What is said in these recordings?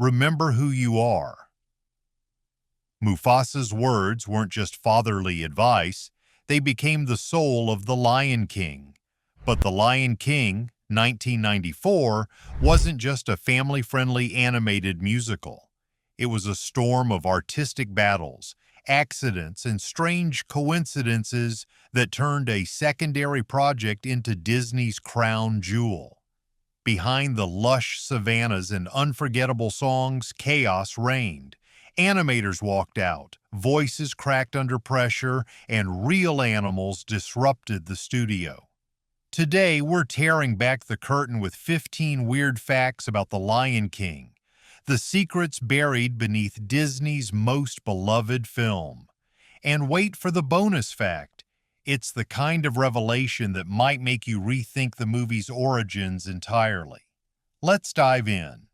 remember who you are. Mufasa's words weren't just fatherly advice, they became the soul of The Lion King. But The Lion King, 1994, wasn't just a family-friendly animated musical. It was a storm of artistic battles, accidents, and strange coincidences that turned a secondary project into Disney's crown jewel. Behind the lush savannas and unforgettable songs, chaos reigned. Animators walked out, voices cracked under pressure, and real animals disrupted the studio. Today, we're tearing back the curtain with 15 weird facts about The Lion King, the secrets buried beneath Disney's most beloved film. And wait for the bonus fact. It's the kind of revelation that might make you rethink the movie's origins entirely. Let's dive in.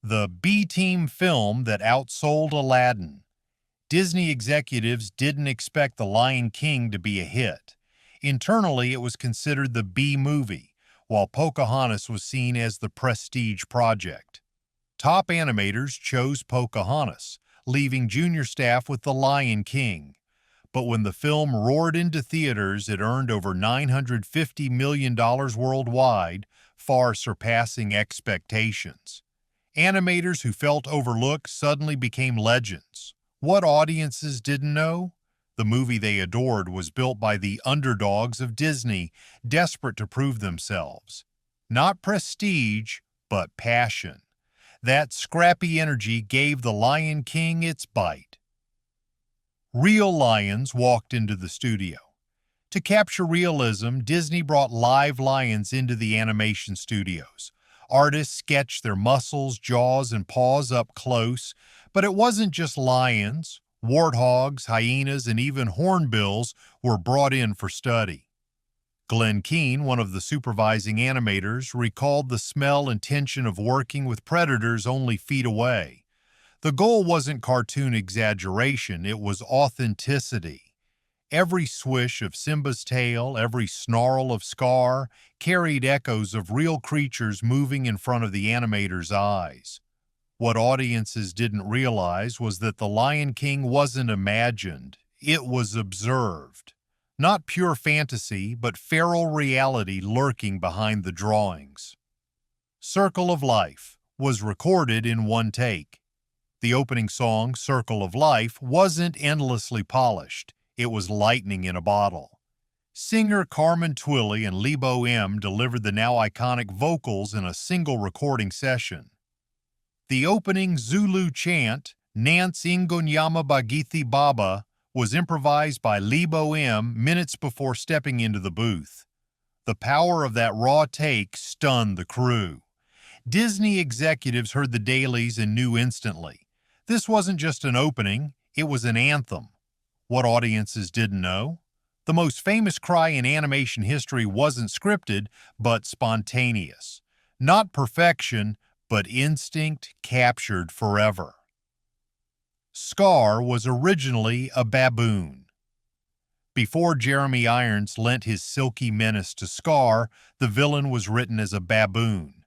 The B-team film that outsold Aladdin. Disney executives didn't expect The Lion King to be a hit. Internally, it was considered the B movie, while Pocahontas was seen as the prestige project. Top animators chose Pocahontas, leaving junior staff with The Lion King. But when the film roared into theaters, it earned over $950 million worldwide, far surpassing expectations. Animators who felt overlooked suddenly became legends. What audiences didn't know? The movie they adored was built by the underdogs of Disney, desperate to prove themselves. Not prestige, but passion. That scrappy energy gave The Lion King its bite. Real lions walked into the studio. To capture realism, Disney brought live lions into the animation studios. Artists sketched their muscles, jaws, and paws up close, but it wasn't just lions. Warthogs, hyenas, and even hornbills were brought in for study. Glenn Keane, one of the supervising animators, recalled the smell and tension of working with predators only feet away. The goal wasn't cartoon exaggeration, it was authenticity. Every swish of Simba's tail, every snarl of Scar, carried echoes of real creatures moving in front of the animator's eyes. What audiences didn't realize was that The Lion King wasn't imagined, it was observed. Not pure fantasy, but feral reality lurking behind the drawings. Circle of Life was recorded in one take. The opening song, Circle of Life, wasn't endlessly polished. It was lightning in a bottle. Singer Carmen Twilly and Lebo M delivered the now iconic vocals in a single recording session. The opening Zulu chant, Nance Ingonyama Bagithi Baba, was improvised by Lebo M minutes before stepping into the booth. The power of that raw take stunned the crew. Disney executives heard the dailies and knew instantly. This wasn't just an opening, it was an anthem. What audiences didn't know? The most famous cry in animation history wasn't scripted, but spontaneous. Not perfection, but instinct captured forever. Scar was originally a baboon. Before Jeremy Irons lent his silky menace to Scar, the villain was written as a baboon.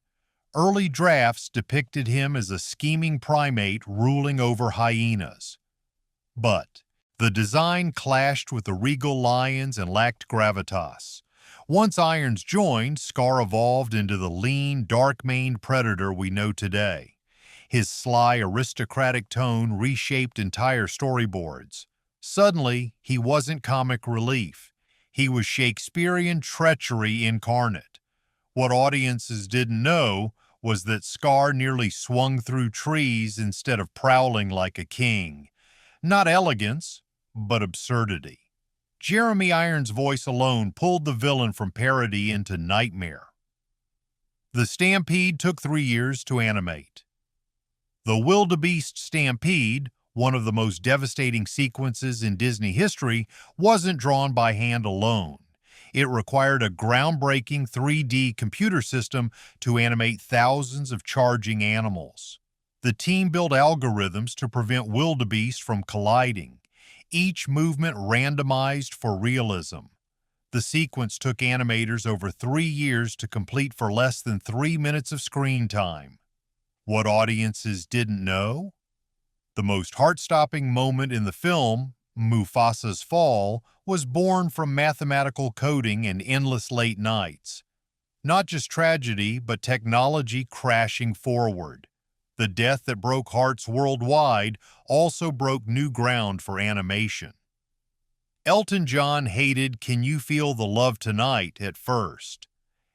Early drafts depicted him as a scheming primate ruling over hyenas. But the design clashed with the regal lions and lacked gravitas. Once Irons joined, Scar evolved into the lean, dark-maned predator we know today. His sly, aristocratic tone reshaped entire storyboards. Suddenly, he wasn't comic relief. He was Shakespearean treachery incarnate. What audiences didn't know was that Scar nearly swung through trees instead of prowling like a king. Not elegance, but absurdity. Jeremy Irons' voice alone pulled the villain from parody into nightmare. The Stampede took 3 years to animate. The Wildebeest Stampede, one of the most devastating sequences in Disney history, wasn't drawn by hand alone. It required a groundbreaking 3D computer system to animate thousands of charging animals. The team built algorithms to prevent wildebeest from colliding, each movement randomized for realism. The sequence took animators over 3 years to complete for less than 3 minutes of screen time. What audiences didn't know? The most heart-stopping moment in the film, Mufasa's fall, was born from mathematical coding and endless late nights. Not just tragedy, but technology crashing forward. The death that broke hearts worldwide also broke new ground for animation. Elton John hated Can You Feel the Love Tonight at first.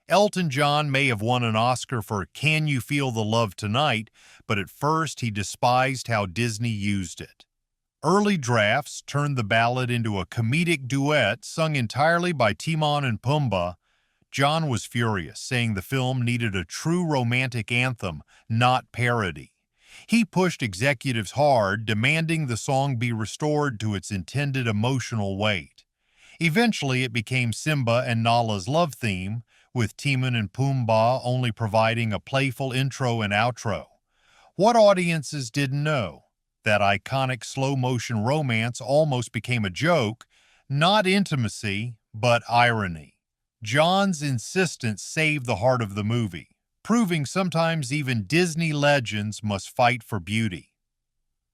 Elton John may have won an Oscar for Can You Feel the Love Tonight, but at first he despised how Disney used it. Early drafts turned the ballad into a comedic duet sung entirely by Timon and Pumbaa. John was furious, saying the film needed a true romantic anthem, not parody. He pushed executives hard, demanding the song be restored to its intended emotional weight. Eventually, it became Simba and Nala's love theme, with Timon and Pumbaa only providing a playful intro and outro. What audiences didn't know? That iconic slow-motion romance almost became a joke, not intimacy, but irony. John's insistence saved the heart of the movie, proving sometimes even Disney legends must fight for beauty.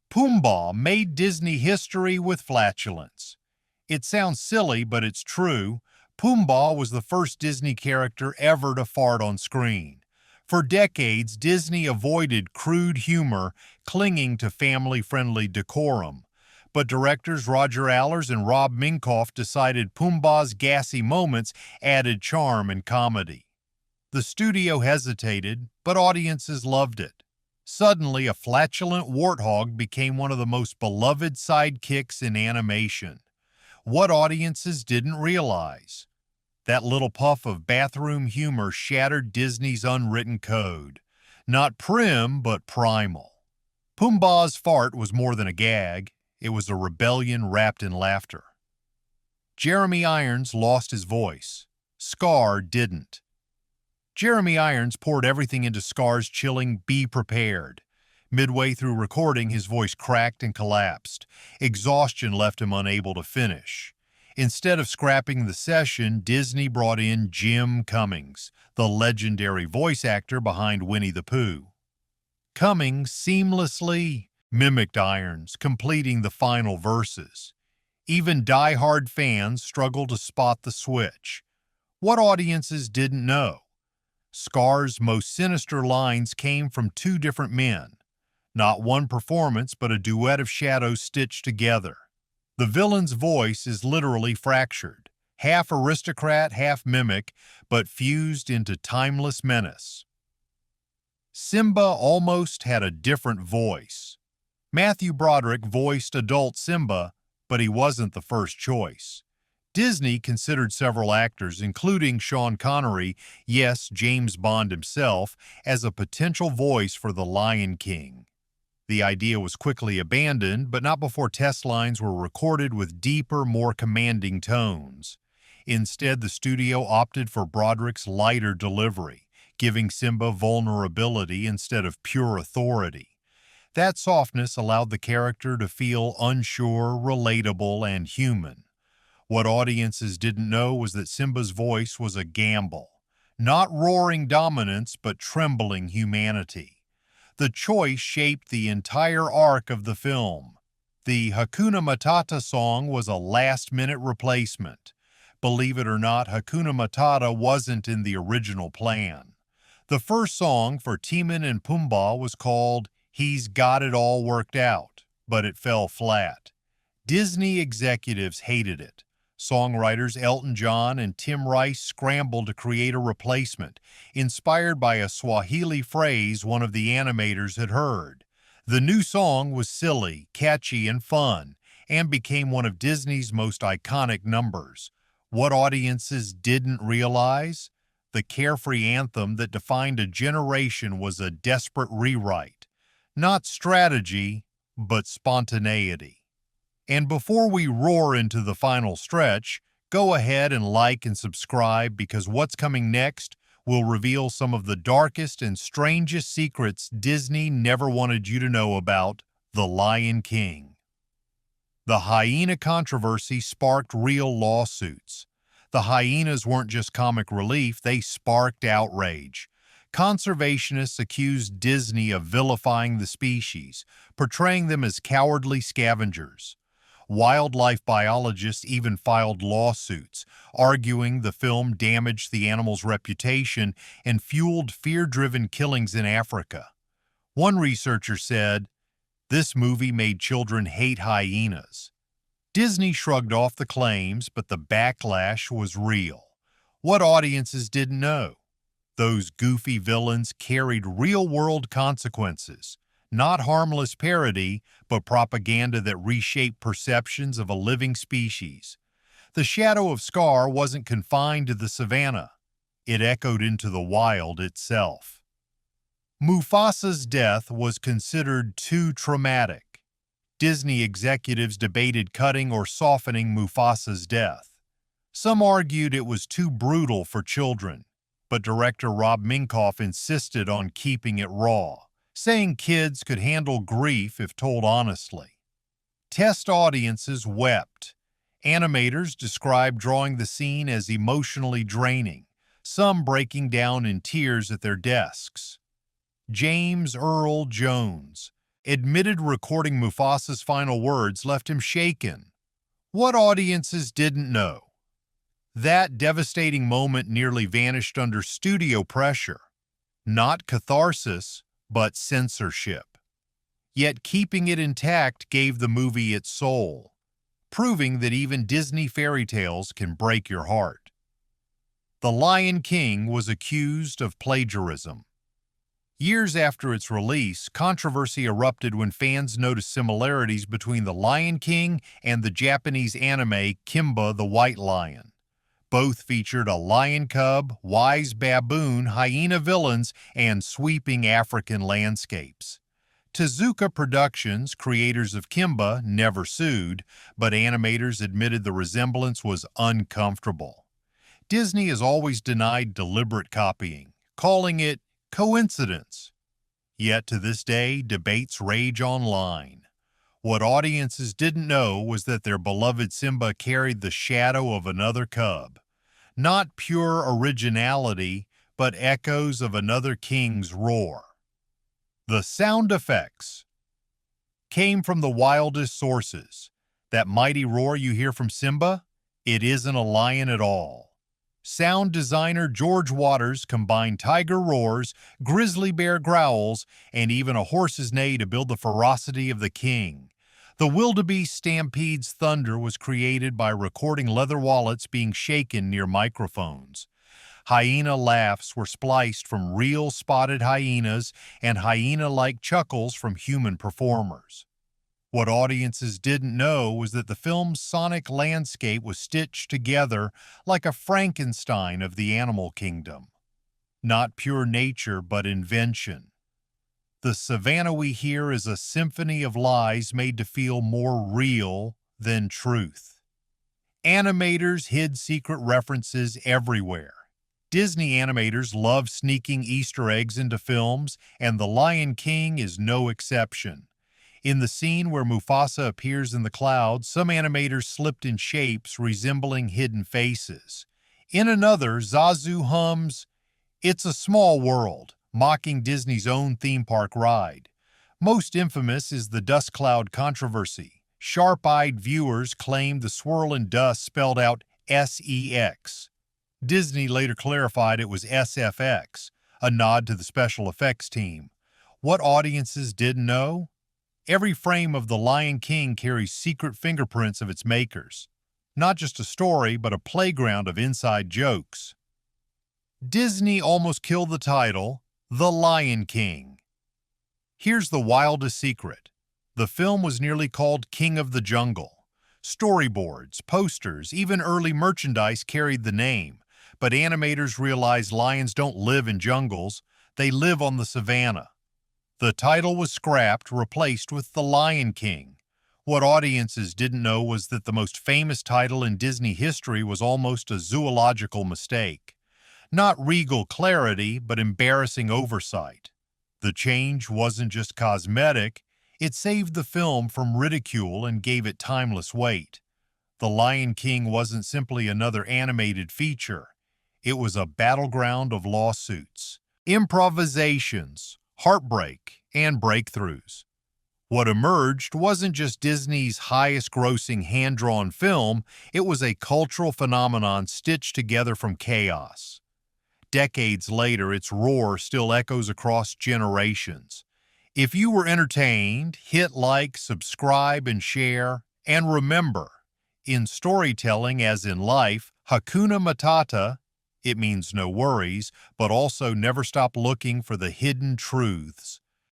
Pumbaa made Disney history with flatulence. It sounds silly, but it's true. Pumbaa was the first Disney character ever to fart on screen. For decades, Disney avoided crude humor, clinging to family-friendly decorum. But directors Roger Allers and Rob Minkoff decided Pumbaa's gassy moments added charm and comedy. The studio hesitated, but audiences loved it. Suddenly, a flatulent warthog became one of the most beloved sidekicks in animation. What audiences didn't realize? That little puff of bathroom humor shattered Disney's unwritten code. Not prim, but primal. Pumbaa's fart was more than a gag. It was a rebellion wrapped in laughter. Jeremy Irons lost his voice. Scar didn't. Jeremy Irons poured everything into Scar's chilling Be Prepared. Midway through recording, his voice cracked and collapsed. Exhaustion left him unable to finish. Instead of scrapping the session, Disney brought in Jim Cummings, the legendary voice actor behind Winnie the Pooh. Cummings seamlessly mimicked Irons, completing the final verses. Even die-hard fans struggled to spot the switch. What audiences didn't know? Scar's most sinister lines came from two different men. Not one performance, but a duet of shadows stitched together. The villain's voice is literally fractured, half aristocrat, half mimic, but fused into timeless menace. Simba almost had a different voice. Matthew Broderick voiced adult Simba, but he wasn't the first choice. Disney considered several actors, including Sean Connery, yes, James Bond himself, as a potential voice for the Lion King. The idea was quickly abandoned, but not before test lines were recorded with deeper, more commanding tones. Instead, the studio opted for Broderick's lighter delivery, giving Simba vulnerability instead of pure authority. That softness allowed the character to feel unsure, relatable, and human. What audiences didn't know was that Simba's voice was a gamble. Not roaring dominance, but trembling humanity. The choice shaped the entire arc of the film. The Hakuna Matata song was a last-minute replacement. Believe it or not, Hakuna Matata wasn't in the original plan. The first song for Timon and Pumbaa was called He's Got It All Worked Out, but it fell flat. Disney executives hated it. Songwriters Elton John and Tim Rice scrambled to create a replacement, inspired by a Swahili phrase one of the animators had heard. The new song was silly, catchy, and fun, and became one of Disney's most iconic numbers. What audiences didn't realize? The carefree anthem that defined a generation was a desperate rewrite. Not strategy, but spontaneity. And before we roar into the final stretch, go ahead and like and subscribe, because what's coming next will reveal some of the darkest and strangest secrets Disney never wanted you to know about The Lion King. The hyena controversy sparked real lawsuits. The hyenas weren't just comic relief, they sparked outrage. Conservationists accused Disney of vilifying the species, portraying them as cowardly scavengers. Wildlife biologists even filed lawsuits, arguing the film damaged the animal's reputation and fueled fear-driven killings in Africa. One researcher said, "This movie made children hate hyenas." Disney shrugged off the claims, but the backlash was real. What audiences didn't know? Those goofy villains carried real-world consequences, not harmless parody, but propaganda that reshaped perceptions of a living species. The shadow of Scar wasn't confined to the savannah. It echoed into the wild itself. Mufasa's death was considered too traumatic. Disney executives debated cutting or softening Mufasa's death. Some argued it was too brutal for children, but director Rob Minkoff insisted on keeping it raw, saying kids could handle grief if told honestly. Test audiences wept. Animators described drawing the scene as emotionally draining, some breaking down in tears at their desks. James Earl Jones admitted recording Mufasa's final words left him shaken. What audiences didn't know? That devastating moment nearly vanished under studio pressure. Not catharsis, but censorship. Yet keeping it intact gave the movie its soul, proving that even Disney fairy tales can break your heart. The Lion King was accused of plagiarism. Years after its release, controversy erupted when fans noticed similarities between The Lion King and the Japanese anime Kimba the White Lion. Both featured a lion cub, wise baboon, hyena villains, and sweeping African landscapes. Tezuka Productions, creators of Kimba, never sued, but animators admitted the resemblance was uncomfortable. Disney has always denied deliberate copying, calling it coincidence. Yet to this day, debates rage online. What audiences didn't know was that their beloved Simba carried the shadow of another cub. Not pure originality, but echoes of another king's roar. The sound effects came from the wildest sources. That mighty roar you hear from Simba? It isn't a lion at all. Sound designer George Waters combined tiger roars, grizzly bear growls, and even a horse's neigh to build the ferocity of the king. The wildebeest stampede's thunder was created by recording leather wallets being shaken near microphones. Hyena laughs were spliced from real spotted hyenas and hyena-like chuckles from human performers. What audiences didn't know was that the film's sonic landscape was stitched together like a Frankenstein of the animal kingdom. Not pure nature, but invention. The savannah we hear is a symphony of lies made to feel more real than truth. Animators hid secret references everywhere. Disney animators love sneaking Easter eggs into films, and The Lion King is no exception. In the scene where Mufasa appears in the clouds, some animators slipped in shapes resembling hidden faces. In another, Zazu hums, "It's a Small World," mocking Disney's own theme park ride. Most infamous is the dust cloud controversy. Sharp-eyed viewers claimed the swirl in dust spelled out SEX. Disney later clarified it was SFX, a nod to the special effects team. What audiences didn't know? Every frame of The Lion King carries secret fingerprints of its makers. Not just a story, but a playground of inside jokes. Disney almost killed the title, The Lion King. Here's the wildest secret. The film was nearly called King of the Jungle. Storyboards, posters, even early merchandise carried the name, but animators realized lions don't live in jungles, they live on the savannah. The title was scrapped, replaced with The Lion King. What audiences didn't know was that the most famous title in Disney history was almost a zoological mistake. Not regal clarity, but embarrassing oversight. The change wasn't just cosmetic, it saved the film from ridicule and gave it timeless weight. The Lion King wasn't simply another animated feature. It was a battleground of lawsuits. improvisations, heartbreak, and breakthroughs. What emerged wasn't just Disney's highest-grossing hand-drawn film, it was a cultural phenomenon stitched together from chaos. Decades later, its roar still echoes across generations. If you were entertained, hit like, subscribe, and share. And remember, in storytelling as in life, Hakuna Matata, it means no worries, but also never stop looking for the hidden truths.